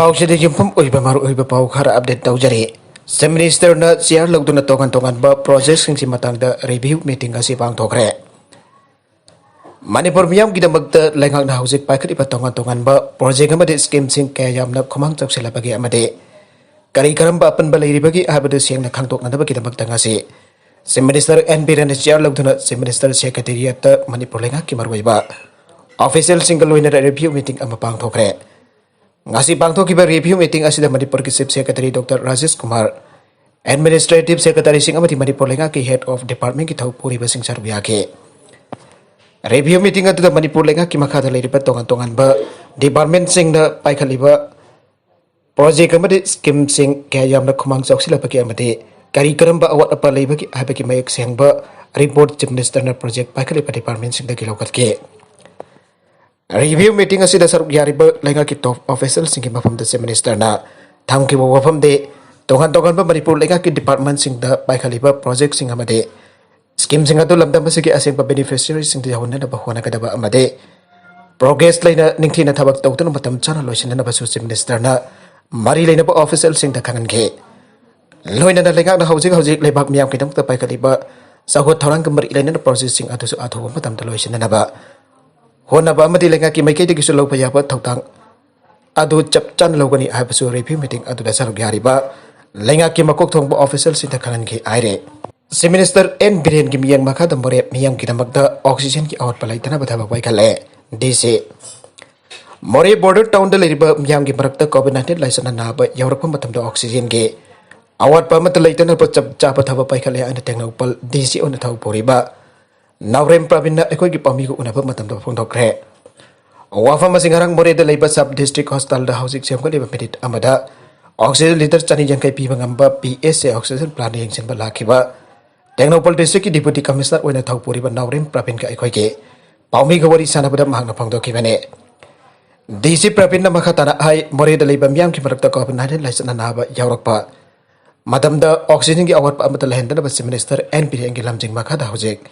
पाउसेदे युमफम ओइबा मारू ओइबा पाउ खरा अपडेट तौजरी चीफ मिनिस्टर ना चेयर लौदुना तोगन तोगन बा प्रोजेक्ट सिंगसी मतंगदा रिव्यू मीटिंग असी पांगथोखरे मणिपुर मियाम गिदमक्ता लेंगांगना हौजिक पाइखरिबा तोगन तोगन बा प्रोजेक्ट अमदे स्कीम सिंग कया यामना खमांग चौसिलाबगे अमदे करी करंबा अपनबा लेरिबगी आबदे सेंगना खांगतोकनदबा गिदमक्ता ngasi chief minister N Biren chair लौदुना चीफ मिनिस्टर सेक्रेटेरिएट मणिपुर लेंगा की मरवैबा ऑफिशियल सिंगल लोइना रिव्यू मीटिंग अमा पांगथोखरे ngasi पांगथोखिबा रिव्यू मीटिंग असिदा मणिपुर की chief secretary doctor Rajesh Kumar administrative secretary Singh अमदी मणिपुर लेंगा की हेड ऑफ डिपार्टमेंट की थौ पुरिबा सिंह सरबियाके रिव्यू मीटिंग अदुदा मणिपुर लेंगा की मखादा लेरिबा तोंगन तोंगन बा डिपार्टमेंट सिंह दा पाइखलिबा प्रोजेक्ट अमदे स्कीम सिंह क्या यामना खुमांग चौसिलाबगे अमदे करी करंबा अवत अपा लेबगी आबगी मयक सेंगबा रिपोर्ट चीफ मिनिस्टर ना प्रोजेक्ट पाइखलिबा डिपार्टमेंट सिंह दा गिलौकतके रिव्यू मीटिंग असिदा सरुक यारिबा लेंगा की टॉप ऑफिशियल सिंह की मफम दा चीफ मिनिस्टर ना थामकिबा वफम दे तोंगन तोंगन बा मणिपुर लेंगा की डिपार्टमेंट सिंह दा पाइखलिबा प्रोजेक्ट सिंह अमदे स्कीम सिंह अदु लमदम बसिगे असेंबा बेनिफिशियरी सिंह दा होनना बा होनगदबा अमदे प्रोग्रेस लेना निंगथिना थबक तौतुन मतम चाना लोइसिनना बसु चीफ मिनिस्टर ना मरी लेना बा ऑफिशियल सिंह दा खंगनगे लोइना ना लेंगा ना हौजिक हौजिक लेबाक मियाम किदम ता पाइखलिबा सागो थौरंग मरी लेना प्रोजेक्ट सिंह अदुसु आथोबा मतम ता लोइसिनना बा होनबा अमदि लेंगा की मैकेदि किसु लौबा याबा थौतांग अदु चप चान लौगनी आबसु रिव्यू मीटिंग अदुदा सरुक यारिबा लेंगा की मकोक थोंबा ऑफिशियल सिंह दा खंगनगे आइरे चीफ मिनिस्टर एन बीरेन की मियांग मखादा मोरे मियांग किदमक्ता ऑक्सीजन की आवट पलाइतना बथाबा वाइखले डीसी मोरे बॉर्डर टाउन दा लेरिबा मियांग की मरक्ता कोविड-19 लाइसना नाबा यौरप मतमदा ऑक्सीजन के आवट पमत लेतना प चप चापा थबा पाइखले अन टेक्नोपल डीसी ओन थौ पोरिबा नावरेम प्रवीण अखोई की पामी को उनबा मतमदा फोंदोखरे वाफम सिंगरंग मोरे दा लेबा सब डिस्ट्रिक्ट हॉस्पिटल दा हाउसिंग सेमगलेबा मिनिट अमदा ऑक्सीजन लीटर चनी जंkai पीबा ngamba PS से ऑक्सीजन प्लांट यंगसिनबा लाखिबा टेक्नोपल डिस्ट्रिक्ट की डिप्यूटी कमिश्नर ओइना थौ पोरिबा नावरेम प्रवीण का अखोई के पामी गवरी सानबदा महंगना फोंदोखिबने डीसी प्रवीण मखाताना हाई मोरे दा लेबा मियाम की मरक्ता कोविड-19 लाइसना नाबा यौरकपा मतमदा ऑक्सीजन की आवट अमदा लहंदना चीफ मिनिस्टर एन बीरेन की लमजिंग मखादा हौजिक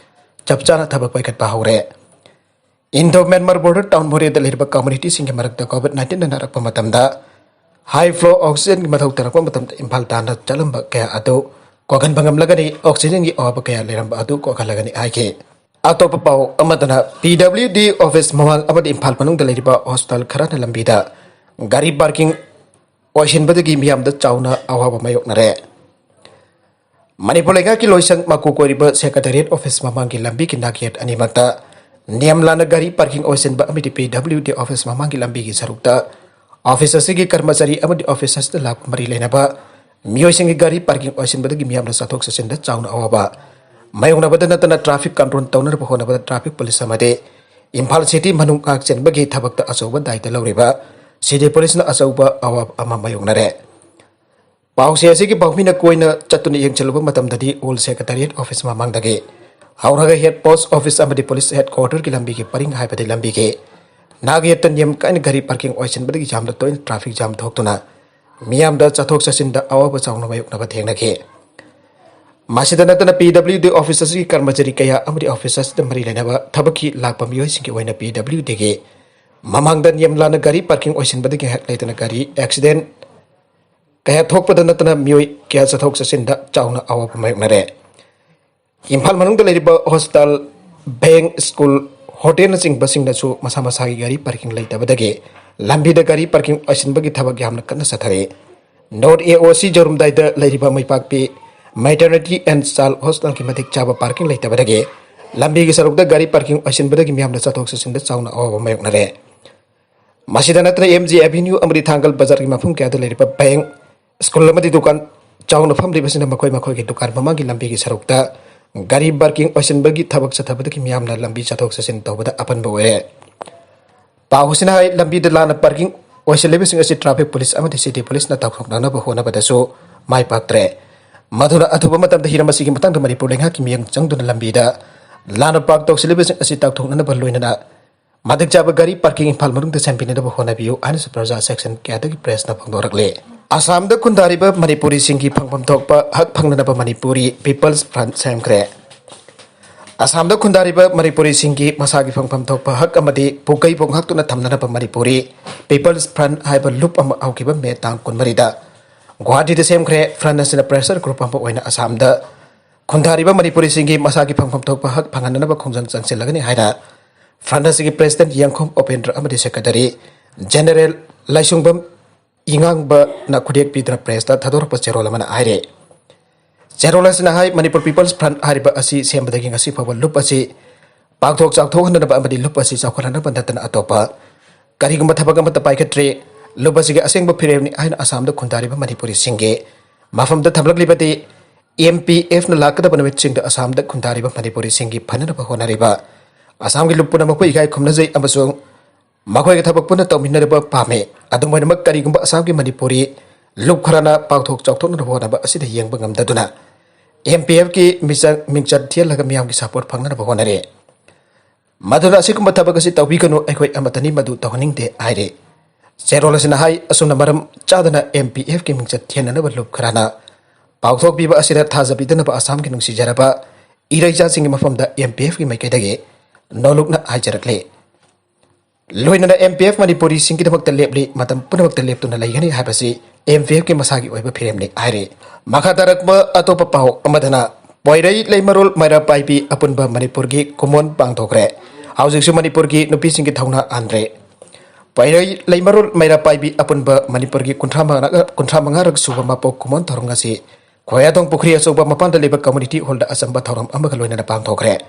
चपचाना थबक पाइखत पाहौरे इंडो म्यांमार बॉर्डर टाउन मोरे दा लेरिबा कम्युनिटी सिंह की मरक्ता कोविड-19 नारकपा मतमदा हाई फ्लो ऑक्सीजन की मथौ तरकपा मतमदा इंफाल ताना चलंबा कया अदो कोगन भंगम लगनी ऑक्सीजन की अवाब कया लेरंबा अदु कोगन लगनी आइके अतोप पाउ अमदना पीडब्ल्यूडी ऑफिस मवांग अमदि इंफाल मनुंग दा लेरिबा हॉस्पिटल खराना लंबीदा गाड़ी पार्किंग ओइसिनबदगी मियामदा चाउना अवाब मायोकनरे मणिपुर लेंगा की लोइसंग माकु कोरिबा सेक्रेटेरिएट ऑफिस ममांग की लंबी की नाकियत अनिमता नियम लाना गाड़ी पार्किंग ओइसिनबा अमिति पीडब्ल्यूडी ऑफिस ममांग की लंबी की सरुकता ऑफिस असिगी कर्मचारी अमदि ऑफिस असिदा लाभ मरी लेनबा मियोइसिंग की गाड़ी पार्किंग ओइसिनबदगी मियामदा साथोक ससिनदा चाउना अवाबा मायोंगनबदा नतना ट्रैफिक कंट्रोल तौनरबा होनबदा ट्रैफिक पुलिस अमदे इम्फाल सिटी मनुंग काकचेनबगी थबकता अचौबा दायित्व लौरिबा सिटी पुलिसना अचौबा अवाब अमा मायोंगनरे पाउसे असिगी पाउमिना कोइना चतुनि यंगचलबा मतमददी ओल सेक्रेटेरिएट ऑफिस ममांगदगे हाउरगा हेड पोस्ट ऑफिस अमदि पुलिस हेडक्वार्टर की लंबी के परिंग हाइबदि लंबी के नागयत नियम काइन गाड़ी पार्किंग ओइसनबदगी जामदा तोइन ट्रैफिक जाम थोक्तुना मियामदा चथोक चसिनदा अवाब चाउना मायोंगनबा थेंगनगे मासिदा नतना पीडब्ल्यूडी ऑफिस की कर्मचारी कया अमदि ऑफिस मरी लेनबा थबकी लाकपा मियोइसिंग की ओइना पीडब्ल्यूडी के ममांगदा नियम लाना गाड़ी पार्किंग ओइसनबदगी हेक लेतना गाड़ी एक्सीडेंट कया थोकपदा नतना मियोइ क्या चथोक चसिनदा चाउना अवाब मायोंगनरे इम्फाल मनुंगदा लेरिबा हॉस्पिटल बैंक स्कूल होटल चिंबसिंगनसु मसा मसागी गाड़ी पार्किंग लेतबदगे लंबीदा गाड़ी पार्किंग ओइसनबगी थबक यामना कन्ना सथरे नोट एओसी जरुमदाइदा लेरिबा Maipakpi maternity and child hospital की मतिक चाबा पार्किंग लेतबदगे लंबी की सरुकदा गाड़ी पार्किंग ओइसनबदगी मियामना चथोक चसिनदा चाउना अवाब मायोंगनरे मसिदा नतना एमजी एवेन्यू अमरी थांगल बाजार की मफम क्यादा लेरिबा बैंक स्कूल अमदी दुकान चाउना फमरिबसिना मखोय मखोय की दुकान ममांगी लंबी की सरुकदा गाड़ी पार्किंग ओइसनबगी थबक चथबदगी मियामना लंबी चथोक चसिन तौबदा अपनबा ओइरे पाहुसिना हाय लंबी द लाना पार्किंग ओइसलेबसिंग असि ट्रैफिक पुलिस अमदी सिटी पुलिस ना तौखोकनानबा होनबदसु माय पाक्त्रे मधुरा अथुबा मतमदा हिरमसिगी मतंग मणिपुर लेंगा की मियंग चंगदुना लंबीदा लाना पाक तौसिलेबसिंग असि तौखोकनानबा लोइनना मदक चाबा गाड़ी पार्किंग इंफाल मनुंगदा सेम्पिनदबा होनबियु आनिस प्रजा सेक्शन क्यादगी प्रेस ना फोंदोरकले असम द खुंदारिबा मणिपुरी सिंगी फंगफम थोकपा हक फंगनबा मणिपुरी पीपल्स फ्रंट सेमख्रे Assam da khundariba Manipuri singgi masagi phangpham thokpa hak amadi pukai bonghak tuna thamnanaba Manipuri People's Front haiba loop ama aukiba me tang kunmarida Guwahati da semkhre front asina pressure group amba oina Assam da khundariba Manipuri singgi masagi phangpham thokpa hak phangananaba khongjang changsilagani haina front asigi president Yangkhom Opendra amadi secretary general Laisungvam Ingangba na khudek pidra press da thador pa cherol mana aire Cherola Sinahai, Manipur People's Front Hariba Asi, Sembading Asi Power Lupasi, Bagtok Sakto, and the Bambadi Lupasi, Sakolana Bandatan Atopa, Karigamatabagama the Paikatre, Lupasi Asingbo Pireni, and Assam the Kundariba Manipuri Singe, Mafam the Tabak Liberty, EMPF Nalaka the Banawitching the Assam the Kundariba Manipuri Singi, Panapa Honariba, Assam Lupuna Mapuika, Kumnaze, Amazon, Makoy Tabakuna Tominaba Pame, Adamanama Karigamba Asami Manipuri, Lupkarana, Bagtok Sakto, and the Honaba Asi the Yang Bangam Daduna. MPF ki mingchat thiel laga miyam ki support phangna ba honare madura sikuma tabagasi tawbikanu aikoi amatani madu tawning de aire cherola sina hai asuna maram chadana MPF ki mingchat thiena na lup kharana pauthok biba asira thajabidana ba asam ki nungsi jaraba iraija singi mafamda MPF ki maikai dage nolukna haijarakle loinana MPF manipuri singi damakta lepli matam punamakta leptuna laigani habasi MPF ki masagi oiba firemni aire Makadarakba atau papau amadana Poirai Leimarul Maira Paipi Apunba Manipurgi Kumon Bangtokre Hausiksu Manipurgi Nupi Singi Tauna Andre Poirai Leimarul Maira Paipi Apunba Manipurgi Kuntramangarak Suba Mapo Kumon Tarungasi Koyatong Pukria Suba Mapanda Labor Community Holder Asamba Tauram Amagaloina Bangtokre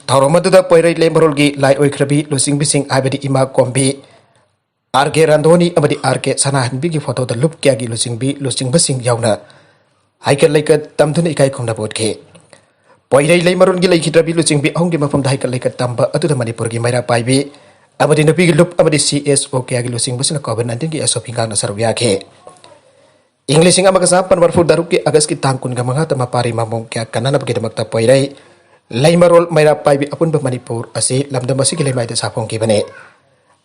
Tauramadu Poirai Leimarulgi Lai Oikrabi Lusing Bising Abedi Ima Kombi RK Randoni Abadi RK Sanahan Bigi Photo the Loop Kyagi Lusing Basing Yauna Haikal like a Tamtun Ikai Kunda Bodke. Poirai Laimarun Gilai Hitrabi Lusing Bi Ongima from the Haikal like a Tamba to the Manipurgi Maira Paibi Abadi no big loop Abadi CSO Kyagi Lusing Busina Coven and Tingi Asopinga Sarviake. English in Amagasapan were for Daruki Agaski Tankun Gamahata Mapari Mamon Kya Kanana Gidamakta Poirai Laimarol Maira Paibi upon the Manipur Asi Lamdamasiki Maida Sapon Givane.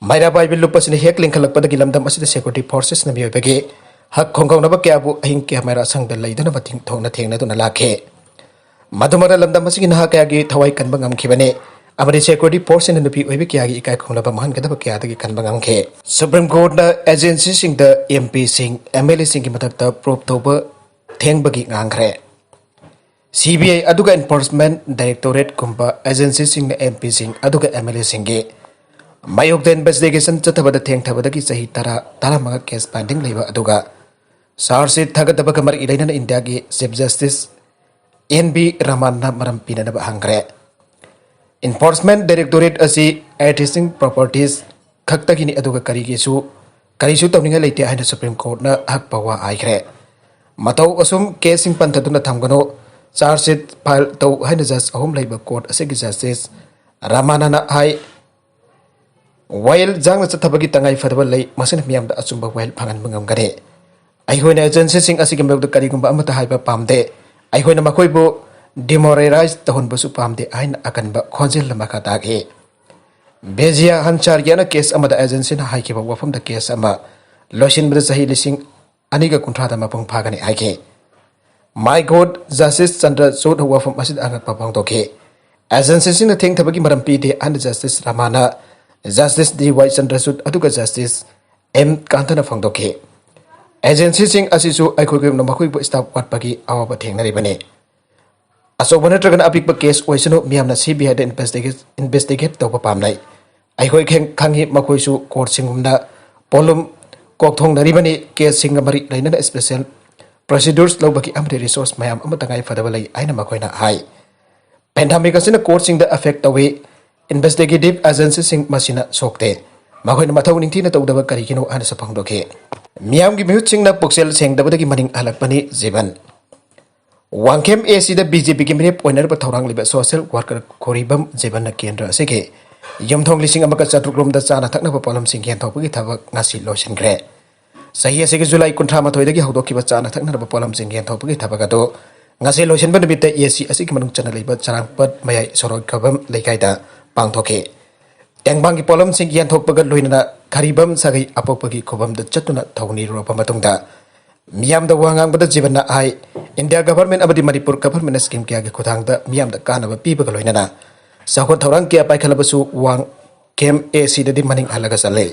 Maira Bible Lupas in the heckling Kalapadagilam the Masjid Security Forces Namibage, Hak Kongong Nabakabu, Hinkia Mara sang the Laidana Bating Tona Tina Lake. Madamara Lamdamasin Hakagi, Tawai Kanbangam Kibane, Abadi Security Forces in the Pikiagi Kakunabamahan Kadabaki Kanbangamke. Supreme Court agencies in the MP Sing, MLA Singing Matata, Proptober, Tengbagi Angre. CBI Aduga Enforcement Directorate Kumba, agencies in the MP Sing, Aduga MLA Singe. Mayok the investigation chatabada theng thabadagi sahi tara mga case pending leba aduga sarsit thagadaba kamar ilaina India gi Chief Justice NB Ramana maram pinana ba hangre Enforcement Directorate asi Adhering Properties khaktagini aduga karisu tawninga leite haina Supreme Court na hak pawa aikre matau asum casing pantaduna thamgano sarsit file taw haina judge ahom leba court asigi Justice Ramana na hai While Jang Tabagi Tangai Fadway, Masan Miam the Asumba well Pangan Mungam Gade. I went agency sing Asigam the Karigumba Amata Hyper Pamde. I went a Makoibo demoralized the Honbasu Pamde Ain Akanba Consil Makatagi. Bezia Hanchar Yana case Amada agency in Haikiba from the case Ama Loshin Brazahi Lissing Aniga Contrada Mapong Pagani Ike. My God, Justice Sandra Sod who from Masid Anapapang Toke. Agencies in the Ting Tabagi Marampide and Justice Ramana. Justice D. White Sandrasut Aduga Justice M. Kantana Fangdoke. Agency sing Asisu Ikokim Namaku stop what Pagi our Bating Naribane. Aso one dragon apik case Oisano Miamna CBI the investigate the Papamnai. I Kangi Makoisu Court Singumna Polum Koktong Naribane case Singamari Raina special procedures Lobaki Amri resource Mayam Amatangai Fadavalai Aina Makoina High. Pandemic in a court sing the effect away. Investigative agency sing masina sokte makhoi na mathau ningthi na tawdaba karikino ana sapang doke miam gi mihut sing na poksel seng dabada gi maning alakpani jiban wangkem AC da BJP gi mire poiner ba thorang liba social worker koribam jiban na kendra seke yomthong lising amaka chatrukrom da chana thakna ba polam sing gen thopagi thabak ngasi lotion gre sahi ase gi July 13 da gi hawdoki ba chana thakna ba polam sing gen thopagi thabaga do ngasi lotion ba nibita AC ase gi manung chana liba charang pat mayai sorok khabam leikai da Pangtoke. Tengbangi polam singgian thokpaga loinana karibam sagai apopagi khobam da chatuna thawni ropa matungda मियाम द वांगांग बद जीवन आई India government अबदी Manipur government scheme क्या के खुदांग the मियाम the कानब पीबग लोइनना साखोर थौरांग क्या पाइखलबसु वांग केम एसी ददि मनिंग हलगा चले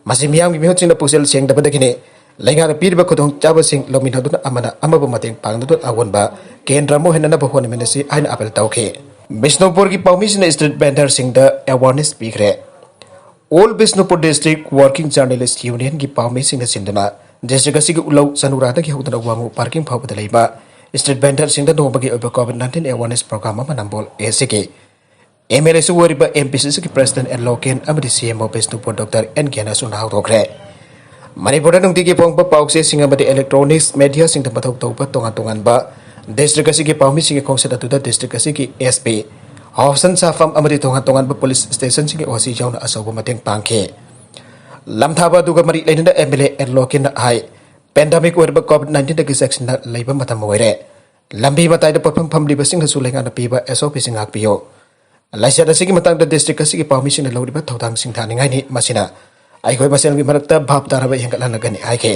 मसी मियाम की मिहुचिन पुसेल सेंग दबदगिने लैंगा पीरब खुदों चाबसिंग लोमिनदुन अमना अमब मतेंग पांगदुन अवनबा केंद्र मोहनना बहोन मिनसी आइन अपील तौखे बिष्णुपुर की पाउमिसन स्ट्रीट वेंडर सिंह द अवेयरनेस पीखरे all Bishnupur district working journalist union की पाउमिसन सिंदना डिस्ट्रिक्ट असि उलौ सनुराद की होदना वांगु पार्किंग फावद लेबा स्ट्रीट वेंडर सिंह द नोबगी कोविड-19 अवेयरनेस प्रोग्राम अमा नंबोल एसीके एमएलए सुवरिबा एमपीसीसी की प्रेसिडेंट एंड लोकेन अमदी सीएमओ बिष्णुपुर डॉक्टर एन गेना सुनाव रोखरे मणिपुर नुंती की पोंग पाउसे सिंह अमदी इलेक्ट्रॉनिक्स मीडिया सिंह मथौ तौब तोंगान तोंगानबा डिस्ट्रिक्ट असि की पाउमी सिंह खोंगसद अतुदा डिस्ट्रिक्ट असि की एसपी हाउसन साफम अमदी तोंगान तोंगानबा पुलिस स्टेशन सिंह ओसी जौन असौब मतेंग पांखे लमथाबा दुगा मरी लेनदा एमएलए एंड लोकेन हाई पेंडेमिक ओरबा कोविड-19 दगी सेक्शन लेबा मथम ओइरे लंबी मताइद पफम फमलिबा सिंह सु लेंगाना पीबा एसओपी सिंह आकपियो लाइसेंस असिगी मतंग डिस्ट्रिक्ट असिगी पाउमिसिन लौरिबा थौदांग सिंह थानिंगाइनि मसिना आइखोय मसेलगी मरक्ता भाप तारबा हेंगलानगनि आइखे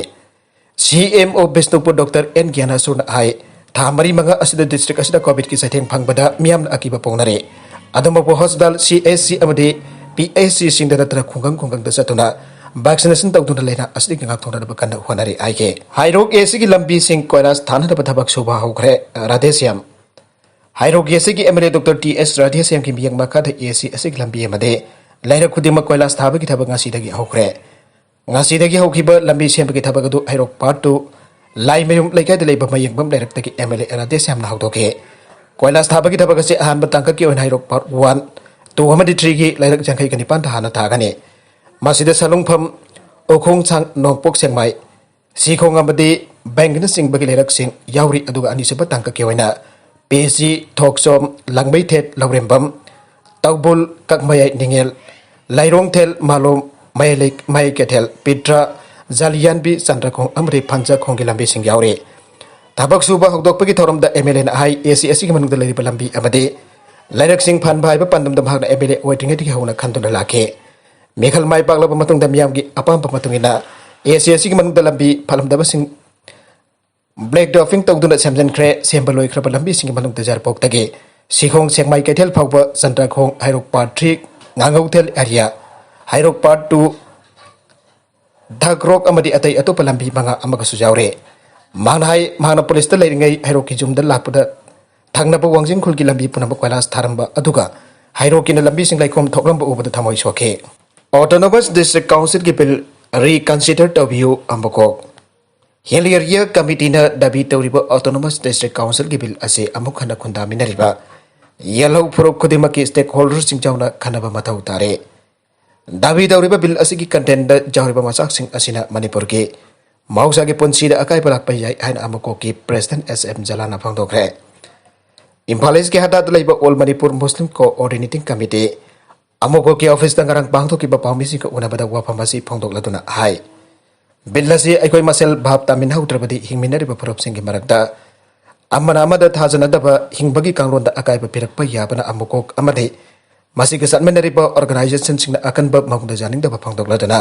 सीएमओ बिष्णुपुर डॉक्टर एन ज्ञाना सुन आइ था मरी मंगा असिदा डिस्ट्रिक्ट असिदा कोविड की सैथेंग फंगबदा मियाम अकिबा पोंगनरे अदमबो हॉस्पिटल सीएससी अमदे पीएससी सिंह दरत्र खुंगंग खुंगंग द सतुना वैक्सीनेशन तौदुना लेना असली गंगा थोंदब कन होनरे आइखे हाइरोक एसी की लंबी सिंह कोइलास थाना थबक सुबा होखरे राधेश्याम हाइरोक एसी की एमएलए डॉक्टर टीएस राधेश्याम की मियंग मखाद एसी असि की लंबी अमदे लैरक खुदिम कोइलास थाब की थबक ngasi होखरे ngasi होखिब लंबी सेम की थबक दु हाइरोक पार्ट 2 लाई मयुम लेकाय दे लेबा मयंगबम लैरक की एमएलए राधेश्याम ना होदोके कोइलास थाब की थबक से अहान बतंक की ओन हाइरोक पार्ट 1 2 हमदि 3 की लैरक जंखै कनि पान थाना थागने मासिद सलुंगफम ओखोंग सांग नोंपोक सेंगमाई सिखोंग अमदि बैंगन सिंह बगी लैरक सिंह यावरी अदुगा अनिसब तंक के ओइना पेसी थोकसोम लंगबै थेट लौरेंबम तौबुल ककमय निंगेल लाइरोंग थेल मालोम मायलेक माय केथेल पिट्रा जालियानबी चंद्रखोंग अमदि फंजा खोंगी लंबी सिंह यावरे थबक सुबा हौदोकपगी थौरम द एमएलए ना हाई एसी एसी की मनुंग द लैरिबा लंबी अमदि लैरक सिंह फन भाइबा पंदम द भागना एमएलए ओइटिंगे दिखे होना खंदुना लाखे मेखल माय पागलब मतुंग द मियाम की अपाम पमतुंगिना एसी एसी की मनुंग द लंबी फलमदब सिंह ब्लैक डॉफिंग तौदुना सेमजनख्रे सेम्बलोय खरब लंबी सिंह मनुंग द जारपोक्तगे सिखोंग सेंगमाई कैथेल फावबा Chandrakhong Heirok part 3 ngangautel area Heirok part 2 धकरोक अमदि अतै अतोप लंबी मंगा अमग सुजावरे मानहाय माना पुलिस त लेरिंगै हाइरोक की जुमद लापदा थंगनब वांजिंग खुल की लंबी पुनब कोइलास थारंबा अदुगा हाइरोक की लंबी सिंह लाइकोम थोकरंब उबद थमोय सोखे ऑटोनोमस डिस्ट्रिक्ट काउंसिल की बिल रिकंसीडर तबियो अम्बको हेलियरिया कमिटी न दाबी तौरिबा ऑटोनोमस डिस्ट्रिक्ट काउंसिल की बिल असे अमुक हन खुंदा मिनरिबा येलो फुरुक खुदिमा की स्टेक होल्डर सिंह जाउना खनबा मथौ तारे दाबी तौरिबा बिल असे की कंटेंट द जाउरिबा मसाक सिंह असिना मणिपुर के मौसा के पुंसी द अकाय बलाक पय हाइन अमुको की प्रेसिडेंट एसएम जलाना फंगदोखरे इम्फाल ईस्ट के हदात लैबा ऑल मणिपुर मुस्लिम कोऑर्डिनेटिंग कमिटी अमुको के ऑफिस द गरंग पांगथो की पाउमिसी को उनबदा वाफम असी फंगदोकलदुना हाय बिल असे अखोय मसेल भाव तामिन हौत्रबदी हिंगमिनरिबा फरप सिंह की मरकदा अमना अमद थाजनदब हिंबगी कांगरोंद अकायब पिरकप याबना अमुकोक अमदे मसिग सन्मेनरिबा ऑर्गेनाइजेशन सिंह अकनब मगुद जानिंगदब फंगदोकलदना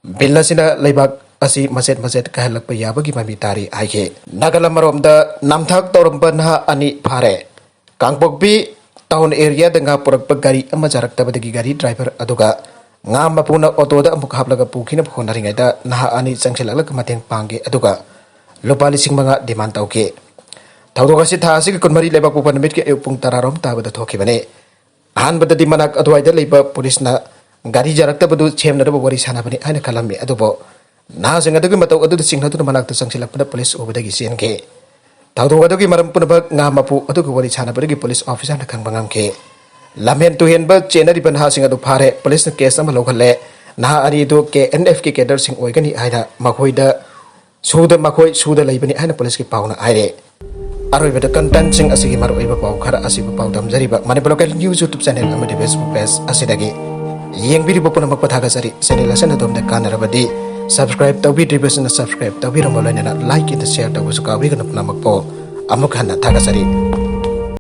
बिल असिना लैबाक असी मसेट मसेट कहलक याबगी ममी तारी आइखे नागलमरोमद नामथाक तौरंब नहा अनि फारे कांगपोकबी टाउन एरिया दंगा पुरकप गाड़ी अमा जारक्तबदगी गाड़ी driver अदुगा nga mapuna auto da amuk haplaga pukina phonari ngai da naha ani changselak mateng pange aduga lupa lising manga demand tauke thaudoga si tha si kunmari leba pupan mit ke pung tararom ta bada thoki bane han bada di manak adwai da leba police na gari jarakta badu chemna da wari sana bane aina kalami adubo na singa da matau adu singna tu manak ta changselak pada police obada gi sen ke thaudoga da gi maram punaba nga mapu adu wari sana bada gi police officer na khang bangam ke लमेन तो हेनब चेनरी बना सिंह अदु फारे police case अमा लोखले नहा अरी दो के NF के केडर सिंह ओइगनी आइना मखोइदा सुद लेबनी आइना पुलिस की पाउना आइरे अरोइबद कंटेंट सिंह असिगी मार ओइबा पाउ खरा असिबा पाउ दमजरिबा Manipur local news YouTube channel अमदि फेसबुक पेज असिदगी येंबिरिबो पुनमक पथागसरी चैनल असन दोमदे कानरबदी सब्सक्राइब तौबिद्रिबसना सब्सक्राइब तौबिरम लोइना लाइक एंड शेयर तौबसु काबिगन पुनमक पो अमुक हन्ना थागसरी